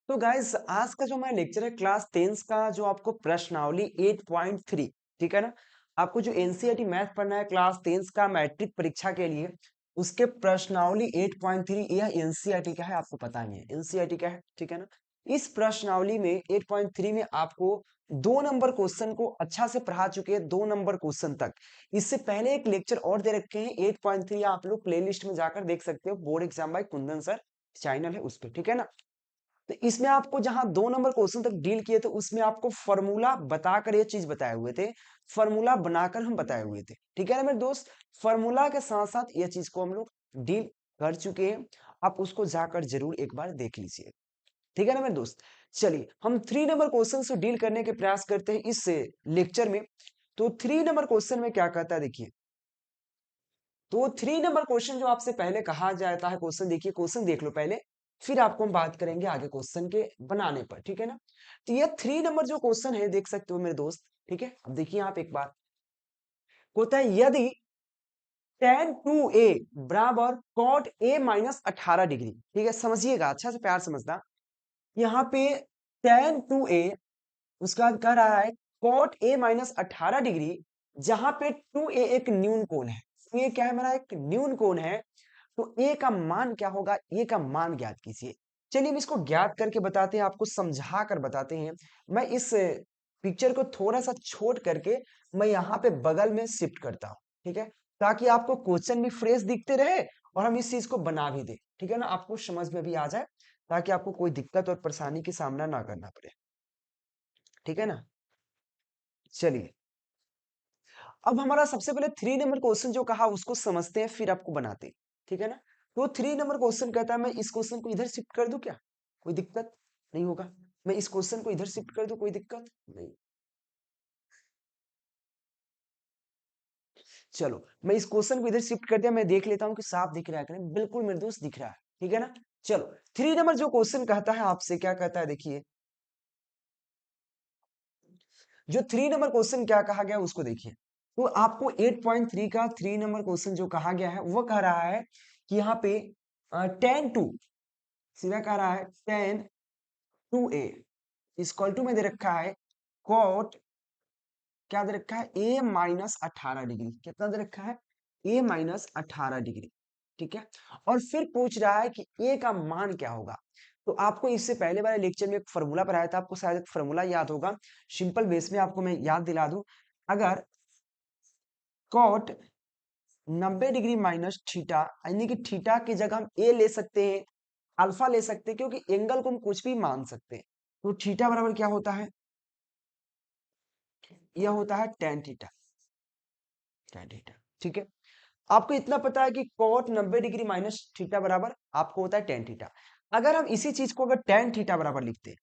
तो गाइस आज का जो हमारा लेक्चर है क्लास 10 का जो आपको प्रश्नावली 8.3 ठीक है ना। आपको जो एनसीईआरटी मैथ पढ़ना है क्लास 10 का मैट्रिक परीक्षा के लिए उसके प्रश्नावली 8.3 यह एनसीईआरटी का है, आपको पता ही है एनसीईआरटी का है ठीक है ना। इस प्रश्नावली में 8.3 में आपको 2 नंबर क्वेश्चन को अच्छा से पढ़ा चुके हैं, 2 नंबर क्वेश्चन तक। इससे पहले एक लेक्चर और दे रखे हैं 8.3, आप लोग प्लेलिस्ट में जाकर देख सकते हो, board exam by Kundan sir channel है उस पर ठीक है ना। तो इसमें आपको जहां 2 नंबर क्वेश्चन तक डील किए थे उसमें आपको फॉर्मूला बताकर ये चीज बताए हुए थे, फॉर्मूला बनाकर हम बताए हुए थे ठीक है ना मेरे दोस्त। फॉर्मूला के साथ साथ ये चीज को हम लोग डील कर चुके हैं, आप उसको जाकर जरूर एक बार देख लीजिए ठीक है ना मेरे दोस्त। चलिए हम 3 नंबर क्वेश्चन से डील करने के प्रयास करते हैं इस लेक्चर में। तो 3 नंबर क्वेश्चन में क्या कहता है देखिए। तो 3 नंबर क्वेश्चन जो आपसे पहले कहा जाता है, क्वेश्चन देखिए, क्वेश्चन देख लो पहले, फिर आपको हम बात करेंगे आगे क्वेश्चन के बनाने पर ठीक है ना। तो ये 3 नंबर जो क्वेश्चन है देख सकते हो मेरे दोस्त ठीक है। अब देखिए आप एक बार होता है, यदि tan 2a बराबर cot a माइनस 18 डिग्री, ठीक है समझिएगा अच्छा से प्यार समझना। यहाँ पे tan 2a उसका कह रहा है cot a माइनस 18 डिग्री, जहां पे 2a एक न्यून कोण है। तो ये क्या है, मेरा एक न्यून कोण है। तो ए का मान क्या होगा, ए का मान ज्ञात कीजिए। चलिए हम इसको ज्ञात करके बताते हैं, आपको समझा कर बताते हैं। मैं इस पिक्चर को थोड़ा सा छोट करके मैं यहाँ पे बगल में शिफ्ट करता हूँ ठीक है, ताकि आपको क्वेश्चन भी फ्रेश दिखते रहे और हम इस चीज को बना भी दे ठीक है ना, आपको समझ में भी आ जाए, ताकि आपको कोई दिक्कत और परेशानी की सामना ना करना पड़े ठीक है ना। चलिए अब हमारा सबसे पहले 3 नंबर क्वेश्चन जो कहा उसको समझते हैं, फिर आपको बनाते हैं ठीक है ना। तो 3 नंबर क्वेश्चन कहता है, मैं इस क्वेश्चन को इधर शिफ्ट कर दूं क्या, कोई दिक्कत नहीं होगा। मैं इस क्वेश्चन को इधर शिफ्ट कर दूं, कोई दिक्कत नहीं। चलो मैं इस क्वेश्चन को इधर शिफ्ट कर दिया, मैं देख लेता हूं कि साफ दिख रहा है कि नहीं। बिल्कुल मेरे दोस्त दिख रहा है ठीक है ना। चलो 3 नंबर जो क्वेश्चन कहता है आपसे, क्या कहता है देखिए। जो 3 नंबर क्वेश्चन क्या कहा गया उसको देखिए। तो आपको 8.3 का 3 नंबर क्वेश्चन जो कहा गया है वो कह रहा है कि यहाँ पे tan 2, सीधा कह रहा है tan 2a इक्वल टू में दे रखा है cot, क्या दे रखा है, a माइनस 18 डिग्री। कितना दे रखा है, a माइनस 18 डिग्री ठीक है। और फिर पूछ रहा है कि a का मान क्या होगा। तो आपको इससे पहले वाले लेक्चर में एक फॉर्मूला पढ़ाया था, आपको शायद एक फॉर्मूला याद होगा। सिंपल बेस में आपको मैं याद दिला दूं, अगर cot 90 डिग्री माइनस थीटा, यानी कि थीटा की जगह हम ए ले सकते हैं, अल्फा ले सकते हैं, क्योंकि एंगल को हम कुछ भी मान सकते हैं। तो थीटा बराबर क्या होता है, यह होता है tan थीटा, tan थीटा ठीक है। आपको इतना पता है कि cot 90 डिग्री माइनस थीटा बराबर आपको होता है tan थीटा। अगर हम इसी चीज को अगर tan थीटा बराबर लिखते हैं,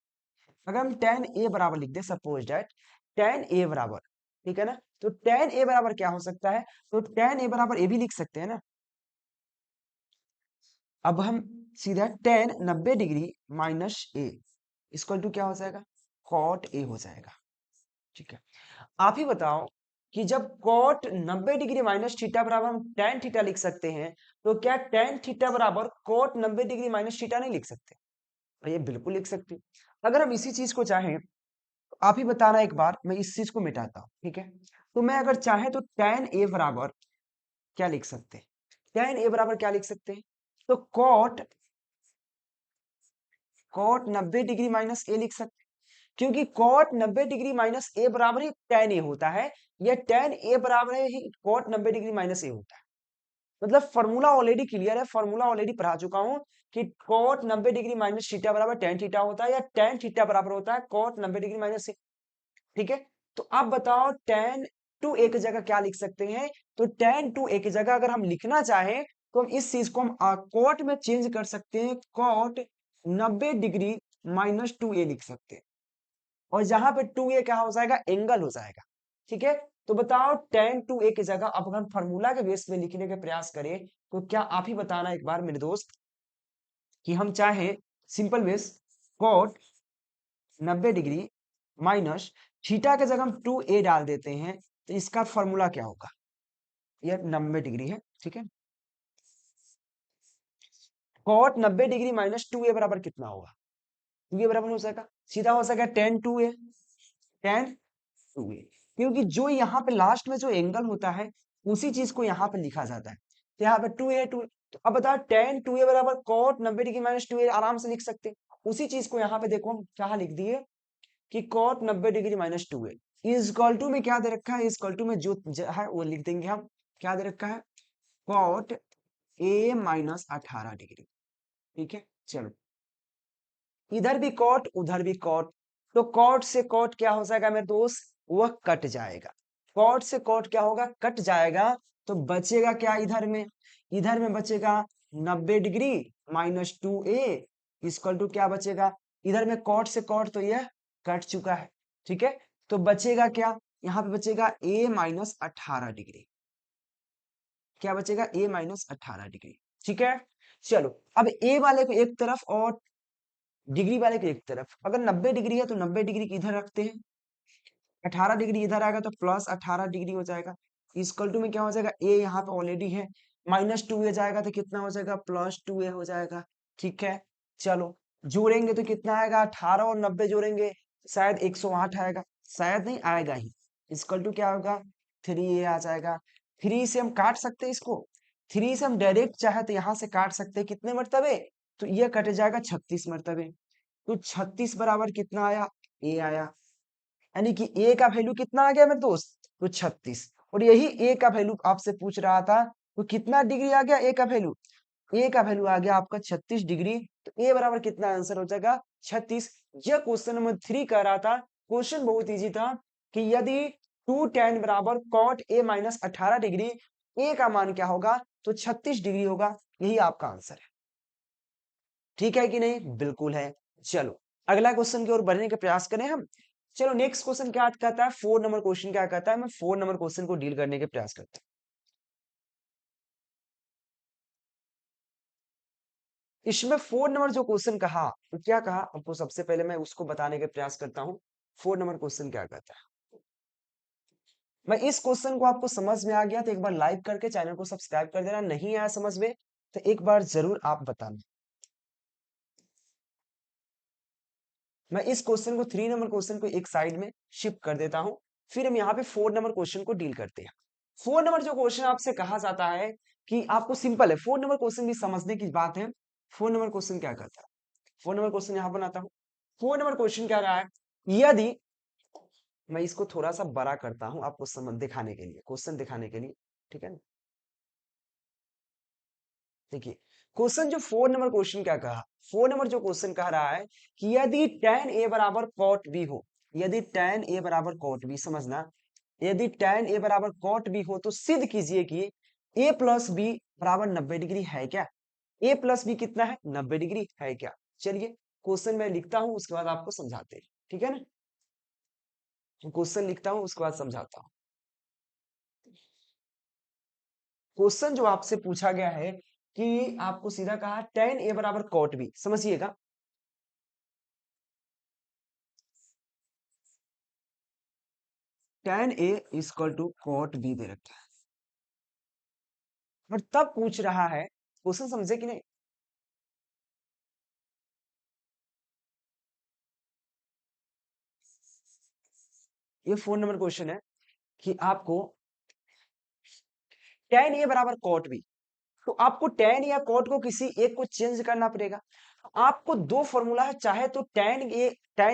अगर हम tan ए बराबर लिख दे, सपोज दैट tan ए बराबर, ठीक है ना। तो tan ए बराबर क्या हो सकता है, तो tan ए बराबर ए भी लिख सकते हैं ना। अब हम सीधा tan 90 degree minus A equal to क्या हो जाएगा, cot ए हो जाएगा ठीक है। आप ही बताओ कि जब cot 90 डिग्री माइनस थीटा बराबर हम tan थीटा लिख सकते हैं, तो क्या tan थीटा बराबर cot 90 डिग्री माइनस थीटा नहीं लिख सकते। और ये बिल्कुल लिख सकते। अगर हम इसी चीज को चाहें तो आप ही बताना एक बार, मैं इस चीज को मिटाता हूं ठीक है। तो मैं अगर चाहे तो tan ए बराबर क्या लिख सकते हैं, tan ए बराबर क्या लिख सकते हैं, तो cot 90 डिग्री माइनस ए लिख सकते हैं, क्योंकि cot 90 डिग्री माइनस ए बराबर ही tan ए होता है, या tan ए बराबर ही cot 90 डिग्री माइनस ए होता है। मतलब फॉर्मूला ऑलरेडी क्लियर है, फॉर्मूला ऑलरेडी पढ़ा चुका हूं कि cot 90 डिग्री माइनस थीटा बराबर tan थीटा होता है, या tan थीटा बराबर होता है cot 90 डिग्री माइनस ए ठीक है। तो आप बताओ tan 2a की जगह क्या लिख सकते हैं। तो tan 2a की जगह अगर हम लिखना चाहें तो हम इस चीज को हम cot में चेंज कर सकते हैं, cot 90 डिग्री माइनस 2a लिख सकते हैं, और जहां पे 2a क्या हो जाएगा, एंगल हो जाएगा ठीक है। तो बताओ tan 2a की जगह अब अगर हम फॉर्मूला के बेस में लिखने का प्रयास करें, तो क्या आप ही बताना एक बार मेरे दोस्त कि हम चाहे simple base cot 90 degree minus theta के जगह हम 2a डाल देते हैं, तो इसका फॉर्मूला क्या होगा, ये 90 डिग्री है ठीक है। cot 90 डिग्री माइनस 2a बराबर कितना होगा, टू ए बराबर हो जाएगा, सीधा हो सकेगा ten to a, ten to a, क्योंकि जो यहाँ पे लास्ट में जो एंगल होता है उसी चीज को यहाँ पे लिखा जाता है। तो यहाँ पे टू ए, तो अब बताओ टेन टू ए बराबर कॉट 90 डिग्री माइनस टू ए, आराम से लिख सकते हैं। उसी चीज को यहाँ पे देखो हम क्या लिख दिए कि cot 90 degree minus two A is equal to में क्या दे रखा है, इज इक्वल टू में जो है वो लिख देंगे हम, क्या दे रखा है, कॉट ए माइनस 18 डिग्री। ठीक है, चलो इधर भी कॉट उधर भी कॉट, तो कॉट से कॉट क्या हो जाएगा मेरे दोस्त, वह कट जाएगा। कॉट से कॉट क्या होगा, कट जाएगा। तो बचेगा क्या इधर में, इधर में बचेगा 90 degree minus two A equal to क्या बचेगा, इधर में कॉट से कॉट तो यह कट चुका है। ठीक है, तो बचेगा क्या, यहाँ पे बचेगा ए माइनस 18 डिग्री, क्या बचेगा, ए माइनस 18 डिग्री। ठीक है, चलो अब ए वाले को एक तरफ और डिग्री वाले को एक तरफ, अगर 90 डिग्री है तो 90 डिग्री इधर रखते हैं, 18 डिग्री इधर आएगा तो प्लस 18 डिग्री हो जाएगा। इक्वल टू में क्या हो जाएगा, ए यहाँ पे ऑलरेडी है, माइनस टू ए जाएगा तो कितना हो जाएगा, प्लस टू ए हो जाएगा। ठीक है, चलो जोड़ेंगे तो कितना आएगा, 18 और 90 जोड़ेंगे शायद 108 आएगा, शायद नहीं आएगा ही। इक्वल टू क्या होगा, 3a आ जाएगा। 3 से हम काट सकते हैं इसको, 3 से हम डायरेक्ट चाहे तो यहाँ से काट सकते हैं, कितने मरतबे, तो ये कट जाएगा 36 मरतबे। तो 36 बराबर कितना आया, ए आया, यानी कि ए का वैल्यू कितना आ गया मेरे दोस्त, तो 36। और यही ए का वैल्यू आपसे पूछ रहा था, तो कितना डिग्री आ गया ए का वैल्यू, ए का वैल्यू आ गया आपका 36 डिग्री। तो ए बराबर कितना आंसर हो जाएगा, 36। यह क्वेश्चन नंबर 3 कह रहा था, क्वेश्चन बहुत इजी था कि यदि टू टेन बराबर कॉट ए माइनस 18 डिग्री, ए का मान क्या होगा, तो 36 डिग्री होगा, यही आपका आंसर है। ठीक है कि नहीं, बिल्कुल है। चलो अगला क्वेश्चन की ओर बढ़ने का प्रयास करें हम। चलो नेक्स्ट क्वेश्चन क्या कहता है, 4 नंबर क्वेश्चन क्या कहता है, मैं 4 नंबर क्वेश्चन को डील करने के प्रयास करता हूँ। इसमें 4 नंबर जो क्वेश्चन कहा, तो क्या कहा आपको, सबसे पहले मैं उसको बताने के प्रयास करता हूँ। 4 नंबर क्वेश्चन क्या कहता है, मैं इस क्वेश्चन को आपको समझ में आ गया तो एक बार लाइक करके चैनल को सब्सक्राइब कर देना, नहीं आया समझ में तो एक बार जरूर आप बताना। मैं इस क्वेश्चन को 3 नंबर क्वेश्चन को एक साइड में शिफ्ट कर देता हूं, फिर हम यहाँ पे 4 नंबर क्वेश्चन को डील करते हैं। 4 नंबर जो क्वेश्चन आपसे कहा जाता है कि आपको सिंपल है, 4 नंबर क्वेश्चन भी समझने की बात है। 4 नंबर क्वेश्चन क्या कहता है, 4 नंबर क्वेश्चन यहाँ बनाता हूँ। 4 नंबर क्वेश्चन क्या रहा है, यदि मैं इसको थोड़ा सा बड़ा करता हूँ आपको समझ दिखाने के लिए, क्वेश्चन दिखाने के लिए, ठीक है ना। देखिए क्वेश्चन जो 4 नंबर क्वेश्चन क्या कहा, 4 नंबर जो क्वेश्चन कह रहा है कि यदि tan a बराबर cot b हो, यदि tan a बराबर cot b, समझना, यदि tan a बराबर cot b हो तो सिद्ध कीजिए कि a प्लस बी बराबर 90 डिग्री है क्या, a प्लस बी कितना है, 90 डिग्री है क्या। चलिए क्वेश्चन मैं लिखता हूं उसके बाद आपको समझाते हैं, ठीक है ना। क्वेश्चन लिखता हूं उसके बाद समझाता हूं। क्वेश्चन जो आपसे पूछा गया है कि आपको सीधा कहा tan a बराबर cot b, समझिएगा, tan a equal to cot b दे रखा है, और तब पूछ रहा है, क्वेश्चन समझे कि नहीं। ये 4 नंबर क्वेश्चन है कि आपको tan a बराबर cot b, तो आपको tan या cot को किसी एक को चेंज करना पड़ेगा। आपको दो फॉर्मूला है, चाहे तो tan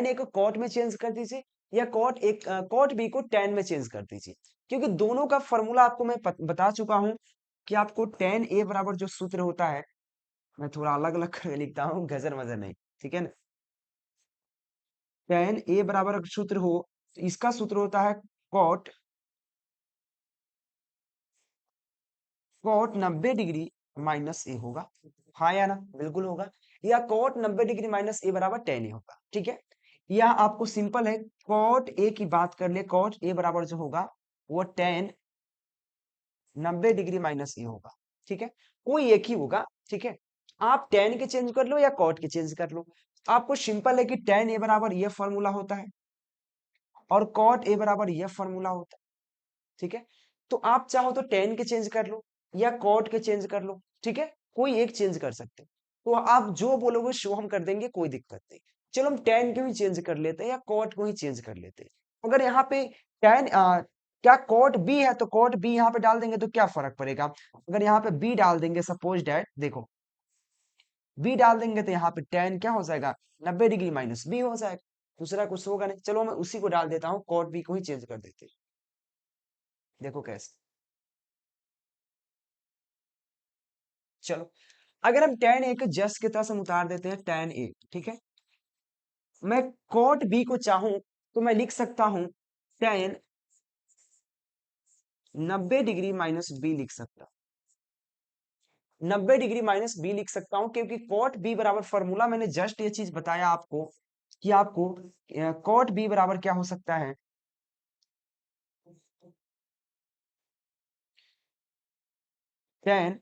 a को cot में चेंज कर दीजिए या cot b को tan में चेंज कर दीजिए, क्योंकि दोनों का फॉर्मूला आपको मैं बता चुका हूं कि आपको tan a बराबर जो सूत्र होता है, मैं थोड़ा अलग अलग करके लिखता हूँ, गजर मजर नहीं, ठीक है ना। tan a बराबर अगर सूत्र हो तो इसका सूत्र होता है cot cot 90 डिग्री माइनस ए होगा, हाँ या ना, बिल्कुल होगा, या cot 90 डिग्री माइनस ए बराबर tan ए होगा, ठीक है। या आपको सिंपल है, cot ए की बात कर ले, cot ए बराबर जो होगा वो tan 90 डिग्री माइनस ए होगा, ठीक है, कोई एक ही होगा, ठीक है। आप tan के चेंज कर लो या cot के चेंज कर लो, आपको सिंपल है कि tan ए बराबर ये फॉर्मूला होता है और cot ए बराबर ये फॉर्मूला होता है, ठीक है। तो आप चाहो तो tan के चेंज कर लो या cot के चेंज कर लो, ठीक है, कोई एक चेंज कर सकते हो। तो आप जो बोलोगे शो हम कर देंगे, कोई दिक्कत नहीं। चलो हम tan को ही चेंज कर लेते हैं या cot को ही चेंज कर लेते हैं। अगर यहाँ पे tan क्या cot b है तो cot b यहाँ पे डाल देंगे तो क्या फर्क पड़ेगा। अगर यहाँ पे b डाल देंगे सपोज डैट देखो b डाल देंगे तो यहाँ पे tan क्या हो जाएगा 90 डिग्री माइनस b हो जाएगा। दूसरा कुछ होगा नहीं। चलो मैं उसी को डाल देता हूँ cot b को ही चेंज कर देते हैं। देखो कैसे। चलो अगर हम tan a को जस्ट की तरह से हम उतार देते हैं tan a, ठीक है। मैं cot b को चाहूं तो मैं लिख सकता हूं tan 90 डिग्री माइनस b लिख सकता हूं। 90 डिग्री माइनस b लिख सकता हूं क्योंकि cot b बराबर फॉर्मूला मैंने जस्ट ये चीज बताया आपको कि आपको cot b बराबर क्या हो सकता है tan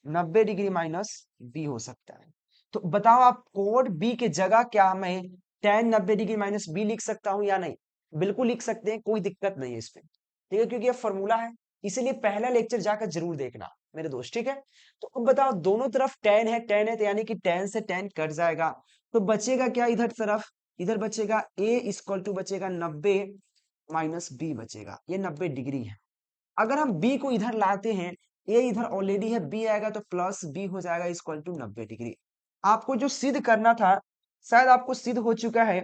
90 डिग्री माइनस b हो सकता है। तो बताओ आप कोड b के जगह क्या मैं tan 90 डिग्री माइनस b लिख सकता हूं या नहीं। बिल्कुल लिख सकते हैं, कोई दिक्कत नहीं है इसमें, ठीक है, क्योंकि ये फॉर्मूला है। इसीलिए पहला लेक्चर जाकर जरूर देखना मेरे दोस्त, ठीक है। तो अब बताओ दोनों तरफ tan है तो यानी कि tan से tan कट जाएगा तो बचेगा क्या इधर तरफ। इधर बचेगा a इक्वल टू बचेगा 90 माइनस b बचेगा, ये 90 डिग्री है। अगर हम b को इधर लाते हैं, a इधर ऑलरेडी है, b आएगा तो प्लस b हो जाएगा इक्वल टू 90 डिग्री। आपको जो सिद्ध करना था शायद आपको सिद्ध हो चुका है।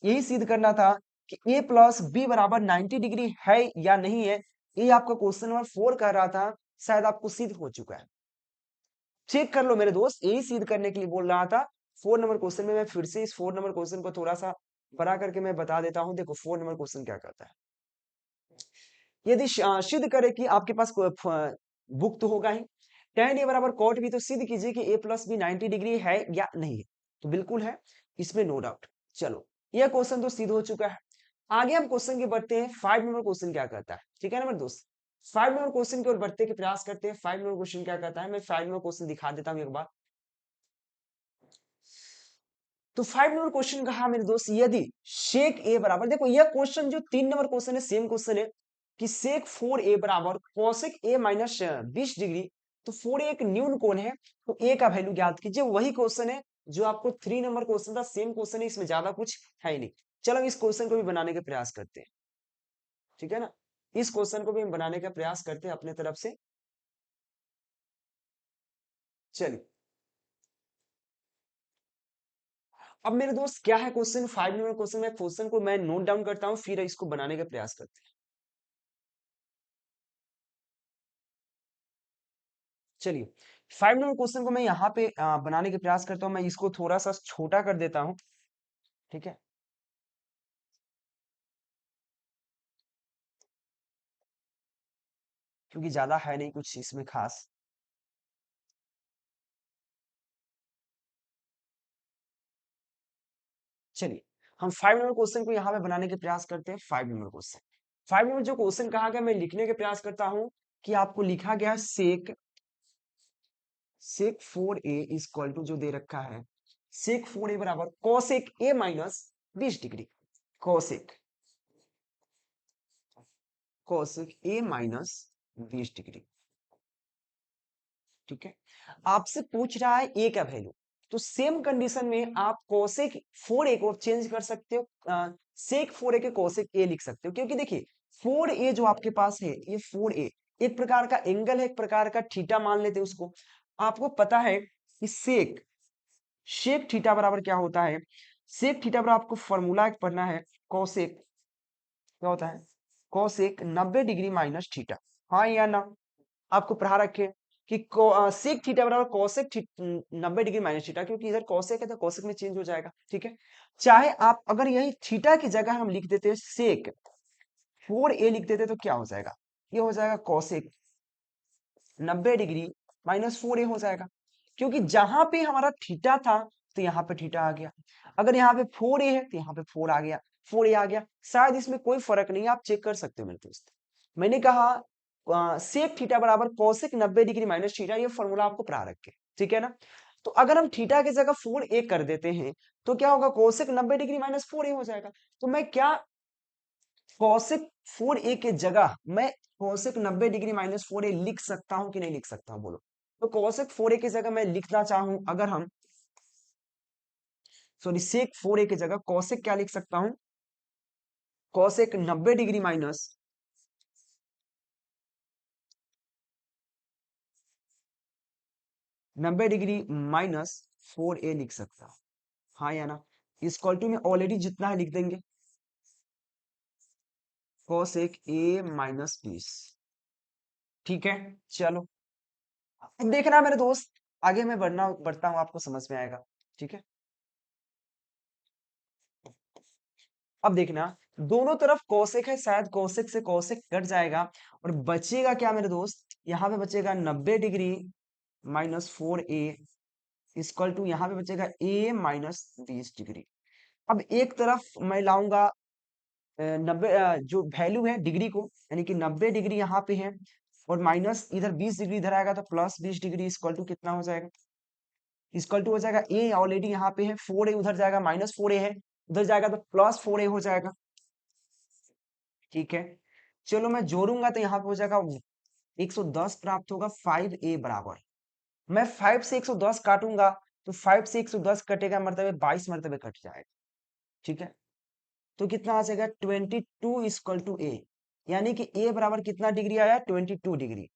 यही सिद्ध करना था कि a प्लस b बराबर 90 डिग्री है या नहीं है। ये आपका क्वेश्चन नंबर 4 कर रहा था, शायद आपको सिद्ध हो चुका है। चेक कर लो मेरे दोस्त, यही सिद्ध करने के लिए बोल रहा था। 4 नंबर क्वेश्चन में मैं फिर से इस 4 नंबर क्वेश्चन को थोड़ा सा बड़ा करके मैं बता देता हूं। देखो 4 नंबर क्वेश्चन क्या करता है। यदि सिद्ध करे कि आपके पास बुक तो होगा ही, tan a बराबर cot b, तो सिद्ध कीजिए कि a प्लस बी 90 डिग्री है या नहीं है। तो बिल्कुल है, इसमें नो डाउट। चलो यह क्वेश्चन तो सिद्ध हो चुका है। आगे हम क्वेश्चन के बढ़ते हैं। 5 नंबर क्वेश्चन क्या करता है, ठीक है ना मेरे दोस्त। 5 नंबर क्वेश्चन की ओर बढ़ते के प्रयास करते हैं। 5 नंबर क्वेश्चन क्या करता है, मैं 5 नंबर क्वेश्चन दिखा देता हूँ एक बार। तो 5 नंबर क्वेश्चन कहा मेरे दोस्त, यदि शेक ए बराबर, देखो यह क्वेश्चन जो 3 नंबर क्वेश्चन है सेम क्वेश्चन है कि सेक 4a बराबर कोसेक a माइनस 20 डिग्री। तो 4a एक न्यून कोण है तो a का वैल्यू ज्ञात कीजिए। वही क्वेश्चन है जो आपको 3 नंबर क्वेश्चन था, सेम क्वेश्चन है, इसमें ज्यादा कुछ है ही नहीं। चलो हम इस क्वेश्चन को भी बनाने का प्रयास करते हैं, ठीक है ना। इस क्वेश्चन को भी हम बनाने का प्रयास करते हैं अपने तरफ से। चलिए अब मेरे दोस्त क्या है क्वेश्चन, 5 नंबर क्वेश्चन में क्वेश्चन को मैं नोट डाउन करता हूं फिर इसको बनाने का प्रयास करते हैं। चलिए 5 नंबर क्वेश्चन को मैं यहाँ पे बनाने का प्रयास करता हूँ। मैं इसको थोड़ा सा छोटा कर देता हूँ, ठीक है। क्योंकि ज्यादा है नहीं कुछ इसमें खास। चलिए हम 5 नंबर क्वेश्चन को यहाँ पे बनाने के प्रयास करते हैं। 5 नंबर क्वेश्चन, 5 नंबर जो क्वेश्चन कहा गया मैं लिखने के प्रयास करता हूँ कि आपको लिखा गया सेक सेक 4a इक्वल टू जो दे रखा है सेक 4a बराबर cosec a minus 20 degree. Cosec cosec a minus 20 degree, ठीक है। आपसे पूछ रहा है ए का वैल्यू, तो सेम कंडीशन में आप कोसेक 4a को चेंज कर सकते हो, सेक 4a के कोसेक ए लिख सकते हो। क्योंकि देखिए 4a जो आपके पास है ये 4a एक प्रकार का एंगल है, एक प्रकार का थीटा मान लेते हैं उसको। आपको पता है कि सेक शेक थीटा बराबर क्या होता है। सेक थीटा बराबर आपको फॉर्मूला एक पढ़ना है, कोसेक क्या होता है, कोसेक 90 डिग्री माइनस थीटा। हाँ या ना, आपको पढ़ा रखे कि सेक थीटा बराबर कोसेक 90 डिग्री माइनस थीटा, क्योंकि इधर कोसेक है तो कोसेक में चेंज हो जाएगा, ठीक है। चाहे आप अगर यही थीटा की जगह हम लिख देते हैं सेक 4a लिख देते तो क्या हो जाएगा, ये हो जाएगा कोसेक 90 डिग्री माइनस 4a हो जाएगा। क्योंकि जहां पे हमारा थीटा था तो यहाँ पे थीटा आ गया। अगर यहाँ पे 4a है तो यहाँ पे 4 आ गया, 4a आ गया। शायद इसमें कोई फर्क नहीं है, आप चेक कर सकते हो मेरे दोस्त। मैंने कहा सेक थीटा बराबर कोसेक 90 डिग्री माइनस थीटा, ये फॉर्मूला आपको पढ़ा रखे, ठीक है ना। तो अगर हम थीटा की जगह 4a कर देते हैं तो क्या होगा, कोसेक 90 डिग्री माइनस 4a हो जाएगा। तो मैं क्या कोसेक 4a के जगह मैं कोसेक 90 डिग्री माइनस 4a लिख सकता हूं कि नहीं लिख सकता हूं, बोलो। तो कोसेक 4a की जगह मैं लिखना चाहूं, अगर हम सॉरी सेक 4a की जगह कॉसेक क्या लिख सकता हूं, cosec 90 degree minus 90 degree minus 4a लिख सकता हूं। हाँ या ना, इस इक्वल टू में ऑलरेडी जितना है लिख देंगे, कॉसेक a माइनस 20। ठीक है, चलो अब देखना मेरे दोस्त, आगे मैं बढ़ता हूं, आपको समझ में आएगा। ठीक है, अब देखना, दोनों तरफ कोसेक है, शायद कोसेक से कोसेक कट जाएगा और बचेगा क्या मेरे दोस्त, यहाँ पे बचेगा 90 degree minus 4a equal to, यहाँ पे बचेगा a माइनस 20 डिग्री। अब एक तरफ मैं लाऊंगा 90, जो वैल्यू है डिग्री को, यानी कि 90 डिग्री यहाँ पे है और माइनस इधर 20 डिग्री इधर आएगा तो प्लस 20 डिग्री इक्वल टू कितना हो जाएगा, इक्वल टू हो जाएगा a ऑलरेडी यहाँ पे है, 4a उधर जाएगा, माइनस 4a है उधर जाएगा तो प्लस 4a हो जाएगा। ठीक है, चलो मैं जोड़ूंगा तो यहाँ पे हो जाएगा 110 प्राप्त होगा, 5a बराबर, मैं 5 से 110 काटूंगा तो 5 से 110 कटेगा मरतबे 22 मरतबे कट जाएगा। ठीक है, तो कितना आ जाएगा 22 इक्वल टू ए, यानी कि ए बराबर कितना डिग्री आया, 22 डिग्री।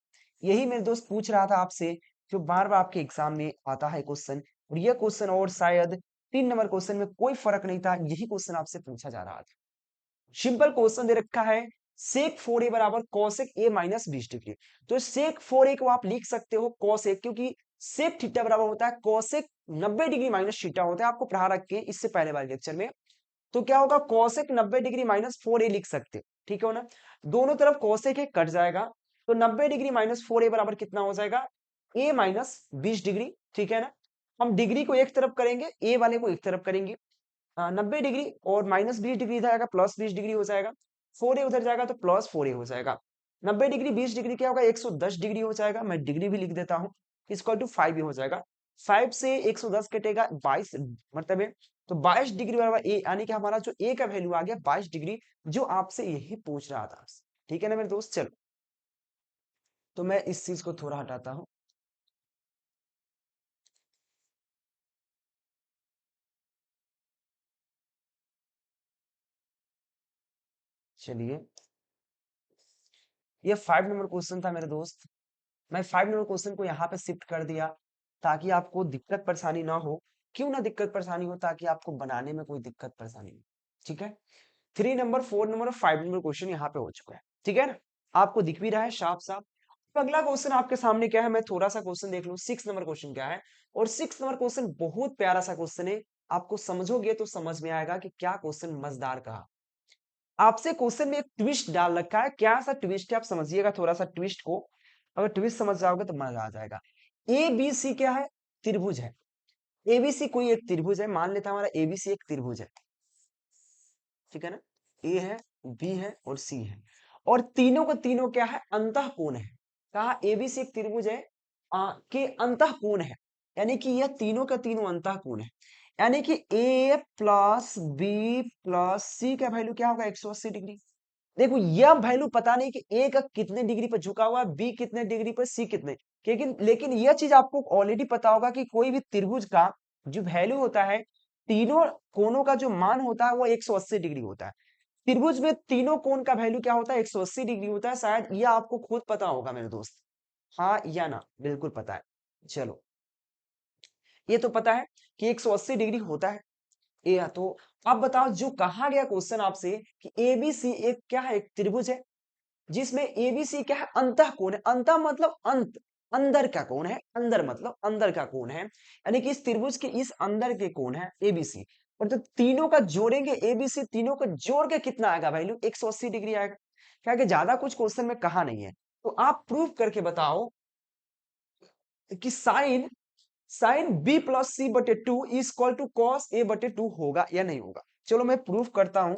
यही मेरे दोस्त पूछ रहा था आपसे, जो बार बार आपके एग्जाम में आता है क्वेश्चन, और ये क्वेश्चन और शायद 3 नंबर क्वेश्चन में कोई फर्क नहीं था, यही क्वेश्चन आपसे पूछा जा रहा था। सिंपल क्वेश्चन दे रखा है, सेक 4a बराबर कॉसेक a माइनस 20 डिग्री। तो सेक 4a को आप लिख सकते हो कॉसेक, क्योंकि सेक थीटा बराबर होता है कॉसेक 90 डिग्री माइनस थीटा होता है, आपको पढ़ा रखे हैं इससे पहले वाले लेक्चर में। तो क्या होगा, कॉसेक 90 डिग्री माइनस 4a लिख सकते हो, ठीक है ना, दोनों तरफ कॉसेक है कट जाएगा, तो 90 डिग्री माइनस 4a बराबर कितना हो जाएगा, a माइनस 20 डिग्री। ठीक है ना, हम डिग्री को एक तरफ करेंगे, a वाले को एक तरफ करेंगे, 90 डिग्री और माइनस 20 डिग्री इधर आएगा, प्लस 20 डिग्री हो जाएगा, 4a उधर जाएगा तो प्लस 4a हो जाएगा, 90 डिग्री 20 डिग्री क्या होगा, 110 डिग्री हो जाएगा, मैं डिग्री भी लिख देता हूँ, इसका टू 5 हो जाएगा, 5 से 110 कटेगा 22 मतलब है, तो 22 डिग्री बराबर ए, यानी कि हमारा जो ए का वैल्यू आ गया 22 डिग्री, जो आपसे यही पूछ रहा था। ठीक है ना मेरे दोस्त, चलो तो मैं इस चीज को थोड़ा हटाता हूँ। चलिए, ये 5 नंबर क्वेश्चन था मेरे दोस्त, मैं 5 नंबर क्वेश्चन को यहाँ पे शिफ्ट कर दिया ताकि आपको दिक्कत परेशानी ना हो। क्यों ना दिक्कत परेशानी हो, ताकि आपको बनाने में कोई दिक्कत परेशानी नहीं। ठीक है, 3 नंबर 4 नंबर और 5 नंबर क्वेश्चन यहाँ पे हो चुका है। ठीक है ना, आपको दिख भी रहा है साफ साफ। तो अगला क्वेश्चन आपके सामने क्या है, मैं थोड़ा सा क्वेश्चन देख लूं, 6 नंबर क्वेश्चन क्या है। और 6 नंबर क्वेश्चन बहुत प्यारा सा क्वेश्चन है, आपको समझोगे तो समझ में आएगा कि क्या क्वेश्चन मजेदार कहा। आपसे क्वेश्चन में एक ट्विस्ट डाल रखा है, क्या सा ट्विस्ट है आप समझिएगा थोड़ा सा ट्विस्ट को, अगर ट्विस्ट समझ जाओगे तो मजा आ जाएगा। ए बी सी क्या है, त्रिभुज है, एबीसी कोई एक त्रिभुज है, मान लेता हमारा एबीसी एक त्रिभुज है। ठीक है ना, ए है, बी है और सी है, और तीनों का तीनों क्या है, अंतःकोण है। कहा एबीसी एक त्रिभुज है, के अंतःकोण है, यानी कि यह तीनों का तीनों अंतःकोण है, यानी कि ए प्लस बी प्लस सी का वैल्यू क्या होगा, 180 डिग्री। देखो यह वैल्यू पता नहीं कि ए का कितने डिग्री पर झुका हुआ है, बी कितने डिग्री पर, सी कितने, लेकिन लेकिन यह चीज आपको ऑलरेडी पता होगा कि कोई भी त्रिभुज का जो वैल्यू होता है, तीनों कोणों का जो मान होता है वो 180 डिग्री होता है। त्रिभुज में तीनों कोण का वैल्यू क्या होता है, 180 डिग्री होता है, शायद यह आपको खुद पता होगा मेरे दोस्त। हाँ या ना, बिल्कुल पता है। चलो, ये तो पता है कि 180 डिग्री होता है। ये तो अब बताओ, जो कहा गया क्वेश्चन आपसे कि एबीसी एक क्या है, एक त्रिभुज है, जिसमें एबीसी क्या है, अंतः कोण है, अंतः मतलब अंत, अंदर का कोण है, अंदर मतलब अंदर का कोण है, यानी कि इस त्रिभुज के इस अंदर के कोण है एबीसी। और तो तीनों का जोड़ेंगे, एबीसी तीनों का जोड़ के कितना आएगा वैल्यू, 180 डिग्री आएगा। क्या कि ज्यादा कुछ क्वेश्चन में कहा नहीं है, तो आप प्रूव करके बताओ कि sine sine B plus C बटे two is equal to cos A बटे टू होगा या नहीं होगा। चलो मैं प्रूफ करता हूं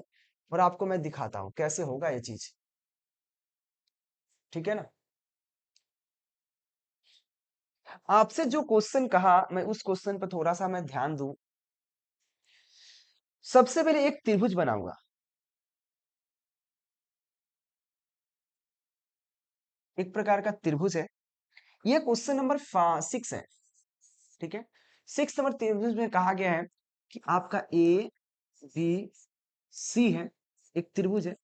और आपको मैं दिखाता हूं कैसे होगा ये चीज। ठीक है ना, आपसे जो क्वेश्चन कहा मैं उस क्वेश्चन पर थोड़ा सा मैं ध्यान दूं। सबसे पहले एक त्रिभुज बनाऊंगा, एक प्रकार का त्रिभुज है, ये क्वेश्चन नंबर 6 है। ठीक है, 6 नंबर त्रिभुज में कहा गया है कि आपका ए बी सी है, एक त्रिभुज है,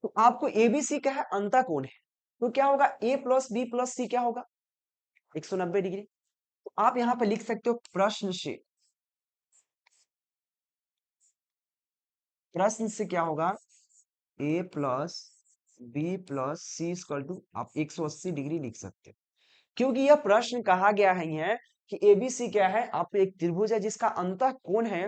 तो आपको एबीसी क्या है, अंतः कोण है, तो क्या होगा ए प्लस बी प्लस सी क्या होगा 190 डिग्री। तो आप यहां पे लिख सकते हो प्रश्न से क्या होगा A plus B plus C equal to आप 180 डिग्री लिख सकते हो, क्योंकि यह प्रश्न कहा गया है ये कि एबीसी क्या है, आप एक त्रिभुज है जिसका अंतः कोण है,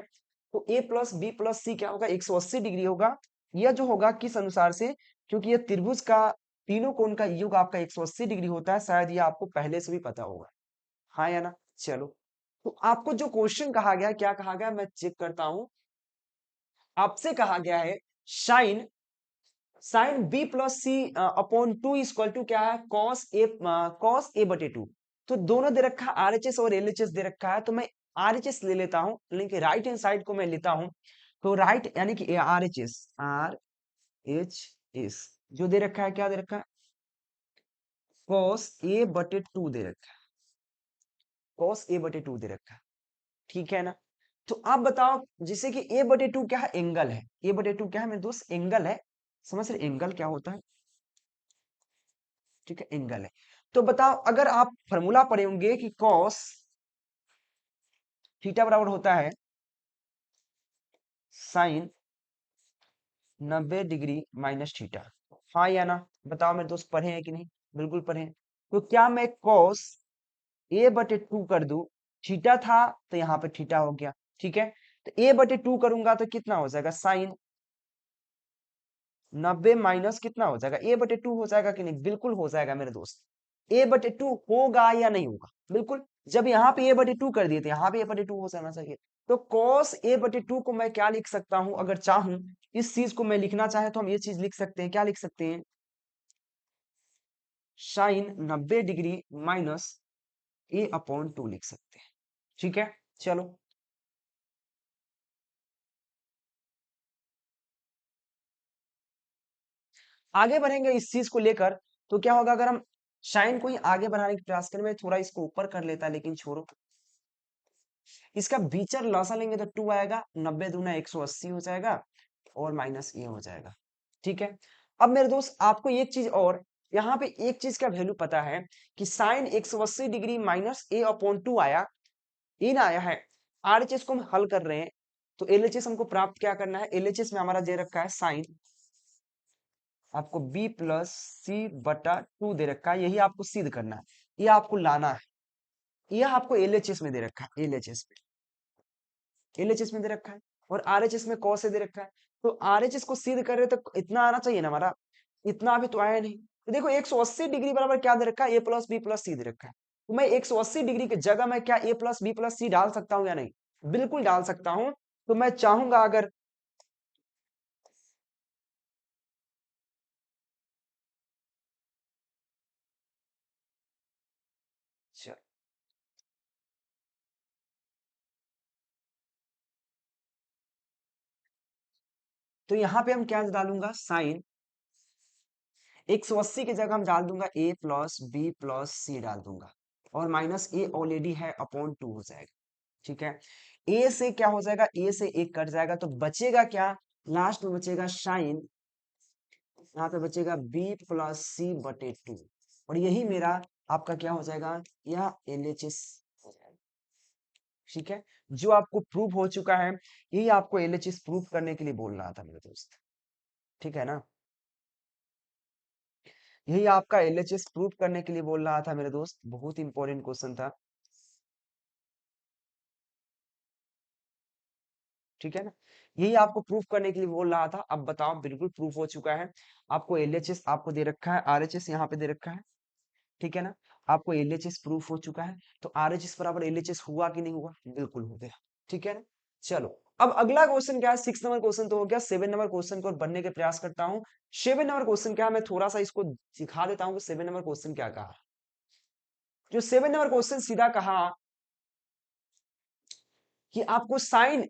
तो ए प्लस बी प्लस सी क्या होगा 180 डिग्री होगा। यह जो होगा किस अनुसार से, क्योंकि यह त्रिभुज का तीनों कोण का योग आपका 180 डिग्री होता है, शायद ये आपको पहले से भी पता होगा, हाँ या ना। चलो, तो आपको जो क्वेश्चन कहा गया, क्या कहा गया मैं चेक करता हूं, आपसे कहा गया है sine sine B plus C upon two equal to क्या है कॉस ए बटे टू। तो दोनों दे रखा है, आरएचएस और एलएचएस दे रखा है, तो मैं आरएचएस ले लेता हूं, लेकिन राइट हैंड साइड को मैं लेता हूं, तो राइट यानी कि आर एच एस जो दे रखा है, क्या दे रखा है कॉस ए बटे टू दे रखा है, कॉस ए बटे टू दे रखा है, ठीक है ना। तो आप बताओ, जैसे कि ए बटे टू क्या है, एंगल है, ए बटे टू क्या है मेरे दोस्त, एंगल है, समझ रहे एंगल क्या होता है, ठीक है एंगल है। तो बताओ, अगर आप फॉर्मूला पढ़े होंगे कि कॉस थीटा बराबर होता है साइन 90 डिग्री माइनस थीटा, हाँ या ना, बताओ मेरे दोस्त पढ़े हैं कि नहीं, बिल्कुल पढ़े हैं। तो क्या मैं कॉस ए बटे टू कर दूं, थीटा था तो यहाँ पे थीटा हो गया, ठीक है, तो ए बटे टू करूंगा तो कितना हो जाएगा साइन 90 माइनस कितना हो जाएगा, ए बटे टू हो जाएगा कि नहीं, बिल्कुल हो जाएगा मेरे दोस्त। ए बटे टू होगा या नहीं होगा, बिल्कुल, जब यहाँ पे ए बटे टू कर दिए थे, यहाँ पे ए बटे टू हो जाना चाहिए। तो कॉस ए बटे टू को मैं क्या लिख सकता हूं, अगर चाहूं इस चीज को मैं लिखना चाहे तो हम ये चीज लिख सकते हैं, क्या लिख सकते हैं, साइन 90 डिग्री माइनस ए अपॉन टू लिख सकते हैं, ठीक है। चलो आगे बढ़ेंगे इस चीज को लेकर। तो क्या होगा अगर हम साइन को ही आगे बढ़ाने का प्रयास करें, मैं थोड़ा इसको ऊपर कर लेता, लेकिन छोड़ो, इसका बीचर लॉसा लेंगे तो टू आएगा, 90 दूना 180 हो जाएगा, और माइनस ए हो जाएगा, ठीक है। अब मेरे दोस्त आपको एक चीज और, यहाँ पे एक चीज का वैल्यू पता है कि साइन 180 डिग्री माइनस ए अपॉन टू आया, इन आया है, आरएचएस को हम हल कर रहे हैं, तो एलएचएस हमको प्राप्त क्या करना है, एलएचएस में हमारा दे रखा है साइन आपको बी प्लस सी बटा टू दे रखा है, यही आपको सिद्ध करना है, ये आपको लाना है, यह आपको एलएचएस में दे रखा है, एलएचएस में दे रखा है, और आरएचएस में कॉस से दे रखा है। तो आरएचएस को सिद्ध कर रहे तो इतना आना चाहिए ना हमारा, इतना अभी तो आया नहीं। तो देखो 180 डिग्री बराबर क्या दे रखा है, ए प्लस बी प्लस सी दे रखा है, तो मैं 180 डिग्री की जगह मैं क्या ए प्लस बी प्लस सी डाल सकता हूँ या नहीं, बिल्कुल डाल सकता हूँ। तो मैं चाहूंगा अगर, चल, तो यहाँ पे हम क्या डालूंगा, साइन 180 की जगह हम डाल दूंगा ए प्लस बी प्लस सी डाल दूंगा, और माइनस ए ऑलरेडी है अपॉन टू हो जाएगा, ठीक है। ए से क्या हो जाएगा, ए से एक कट जाएगा, तो बचेगा क्या, लास्ट में बचेगा साइन, यहाँ पे बचेगा बी प्लस सी बटे टू, और यही मेरा आपका क्या हो जाएगा, यह एलएचएस हो जाएगा, ठीक है। जो आपको प्रूव हो चुका है, यही आपको एलएचएस प्रूव करने के लिए बोल रहा था मेरे दोस्त, ठीक है ना, यही आपका एलएचएस प्रूव करने के लिए बोल रहा था मेरे दोस्त, बहुत इंपॉर्टेंट क्वेश्चन था, ठीक है ना, यही आपको प्रूफ करने के लिए बोल रहा था। अब बताओ, बिल्कुल प्रूफ हो चुका है, आपको एलएचएस आपको दे रखा है, आरएचएस यहाँ पे दे रखा है, ठीक है ना, आपको एलएचएस प्रूफ हो चुका है, तो आरएचएस बराबर एलएचएस हुआ कि नहीं हुआ, बिल्कुल हो गया, ठीक है ना। चलो, अब अगला क्वेश्चन क्या है, 6 नंबर क्वेश्चन तो हो गया, 7 नंबर क्वेश्चन को बनने के प्रयास करता हूँ। 7 नंबर क्वेश्चन क्या है, मैं थोड़ा सा इसको सिखा देता हूँ कि 7 नंबर क्वेश्चन क्या कहा। जो 7 नंबर क्वेश्चन सीधा कहा कि आपको sine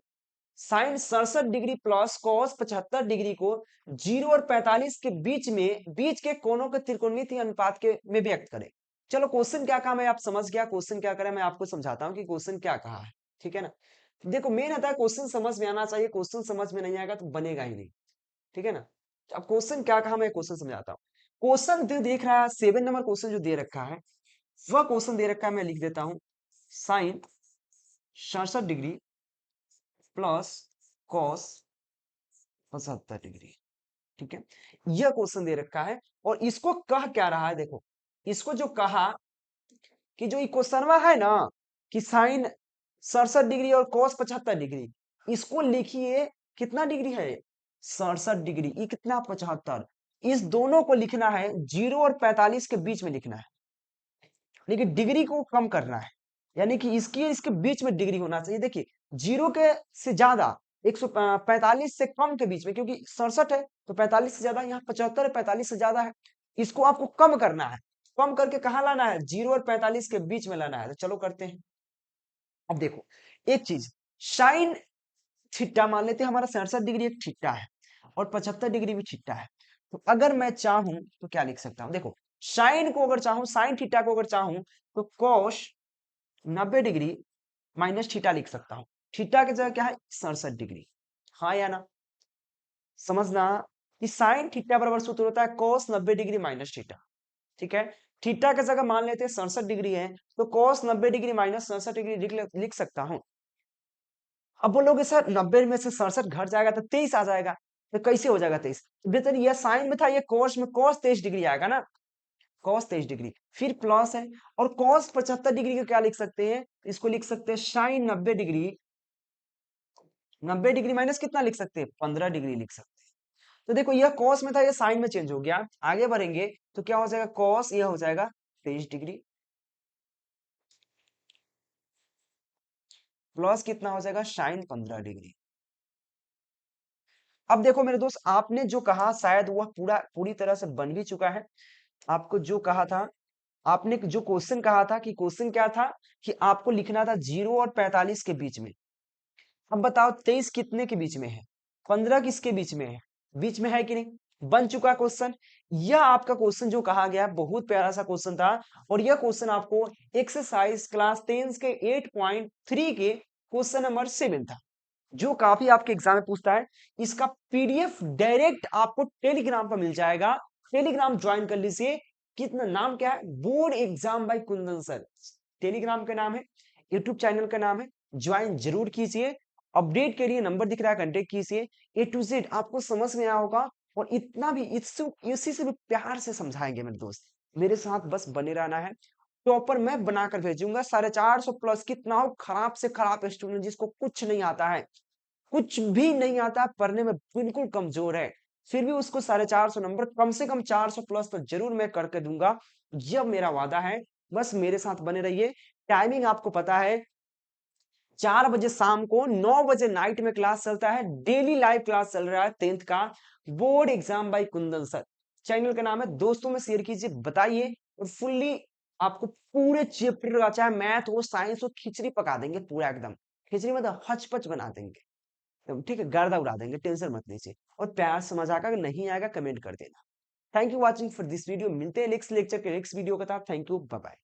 sine 67 degree plus cos 75 degree को 0 और 45 के बीच में बीच के कोणों के त्रिकोणमितीय अनुपात के में व्यक्त करें। चलो क्वेश्चन क्या कहा, मैं आप समझ गया क्वेश्चन क्या करें, मैं आपको समझाता हूं कि क्वेश्चन क्या कहा है, ठीक है ना। देखो मेन आता है क्वेश्चन समझ में आना चाहिए, क्वेश्चन समझ में नहीं आएगा तो बनेगा ही नहीं, ठीक है ना। अब क्वेश्चन क्या कहा, मैं क्वेश्चन समझाता हूँ। क्वेश्चन जो देख रहा है 7 नंबर क्वेश्चन जो दे रखा है, वह क्वेश्चन दे रखा है, मैं लिख देता हूं, sine 67 degree plus cos 75 degree, ठीक है। यह क्वेश्चन दे रखा है और इसको कह क्या रहा है, देखो इसको जो कहा कि जो ये क्वेश्चनवा है ना कि साइन 67 डिग्री और कॉस 75 डिग्री, इसको लिखिए कितना डिग्री है, 67 डिग्री, ये कितना 75, इस दोनों को लिखना है 0 और 45 के बीच में लिखना है, लेकिन डिग्री को कम करना है, यानी कि इसके बीच में डिग्री होना चाहिए। देखिए 0 के से ज्यादा 145 से कम के बीच में, क्योंकि 67 है तो 45 से ज्यादा, यहाँ 75 है 45 से ज्यादा है, इसको आपको कम करना है। कम करके कहाँ लाना है, 0 और 45 के बीच में लाना है। तो चलो करते हैं। अब देखो एक चीज, साइन थीटा मान लेते हैं, हमारा 67 डिग्री एक थीटा है और 75 डिग्री भी थीटा है। तो अगर मैं चाहूं तो क्या लिख सकता हूं, देखो साइन को अगर चाहूं, साइन थीटा को अगर चाहूं तो कॉस 90 डिग्री माइनस थीटा लिख सकता हूं। थीटा की जगह क्या है, 67 डिग्री, हाँ या ना। समझना कि साइन थीटा बराबर सूत्र होता है कॉस 90 डिग्री माइनस थीटा, ठीक है। थीटा की जगह मान लेते हैं 67 डिग्री है, तो कॉस 90 डिग्री माइनस 67 डिग्री लिख सकता हूं। अब बोलोगे सर 90 में से 67 घट जाएगा तो 23 आ जाएगा, तो कैसे हो जाएगा 23, बेहतर यह साइन में था, ये कॉस में कॉस 23 डिग्री आएगा ना, कॉस 23 डिग्री, फिर प्लस है, और कॉस 75 डिग्री को क्या लिख सकते हैं, इसको लिख सकते हैं साइन 90 डिग्री, 90 डिग्री माइनस कितना लिख सकते हैं, 15 डिग्री लिख सकते हैं। तो देखो यह कॉस में था, यह साइन में चेंज हो गया। आगे बढ़ेंगे तो क्या हो जाएगा, कॉस यह हो जाएगा 23 डिग्री प्लस कितना हो जाएगा, साइन 15 डिग्री। अब देखो मेरे दोस्त, आपने जो कहा शायद वह पूरी तरह से बन भी चुका है। आपको जो कहा था, आपने जो क्वेश्चन कहा था कि क्वेश्चन क्या था कि आपको लिखना था 0 और 45 के बीच में। अब बताओ 23 कितने के बीच में है, 15 किसके बीच में है, बीच में है कि नहीं, बन चुका क्वेश्चन। यह आपका क्वेश्चन जो कहा गया बहुत प्यारा सा क्वेश्चन था, और यह क्वेश्चन आपको एक्सरसाइज क्लास 10 के 8.3 के क्वेश्चन नंबर 7 था, जो काफी आपके एग्जाम में पूछता है। इसका पीडीएफ डायरेक्ट आपको टेलीग्राम पर मिल जाएगा, टेलीग्राम ज्वाइन कर लीजिए। कितना नाम क्या है, board exam by Kundan sir, Telegram का नाम है, यूट्यूब चैनल का नाम है, ज्वाइन जरूर कीजिए। अपडेट के लिए नंबर दिख रहा है, कांटेक्ट कीजिए। ए टू जेड आपको समझ में आया होगा, और इतना भी इसी से भी प्यार से समझाएंगे मेरे दोस्त, मेरे साथ बस बने रहना है। टॉपर मैं बनाकर भेजूंगा, 450 प्लस, कितना हो खराब से खराब स्टूडेंट जिसको कुछ नहीं आता है, कुछ भी नहीं आता, पढ़ने में बिल्कुल कमजोर है, फिर भी उसको 450 नंबर, कम से कम 400 प्लस तो जरूर मैं करके दूंगा, यह मेरा वादा है। बस मेरे साथ बने रहिए। टाइमिंग आपको पता है, 4 बजे शाम को, 9 बजे नाइट में क्लास चलता है, डेली लाइव क्लास चल रहा है 10th का board exam by Kundan sir. Channel का नाम है, दोस्तों में शेयर कीजिए, बताइए, और फुल्ली आपको पूरे चैप्टर का, चाहे मैथ हो साइंस हो, खिचड़ी पका देंगे पूरा एकदम, खिचड़ी मतलब हचपच बना देंगे, तो ठीक है, गर्दा उड़ा देंगे, टेंशन मत लीजिए। और प्यार समझ आकर अगर नहीं आएगा कमेंट कर देना। Thank you watching for this video, मिलते हैं नेक्स्ट लेक्चर के नेक्स्ट वीडियो के साथ। Thank you, bye bye.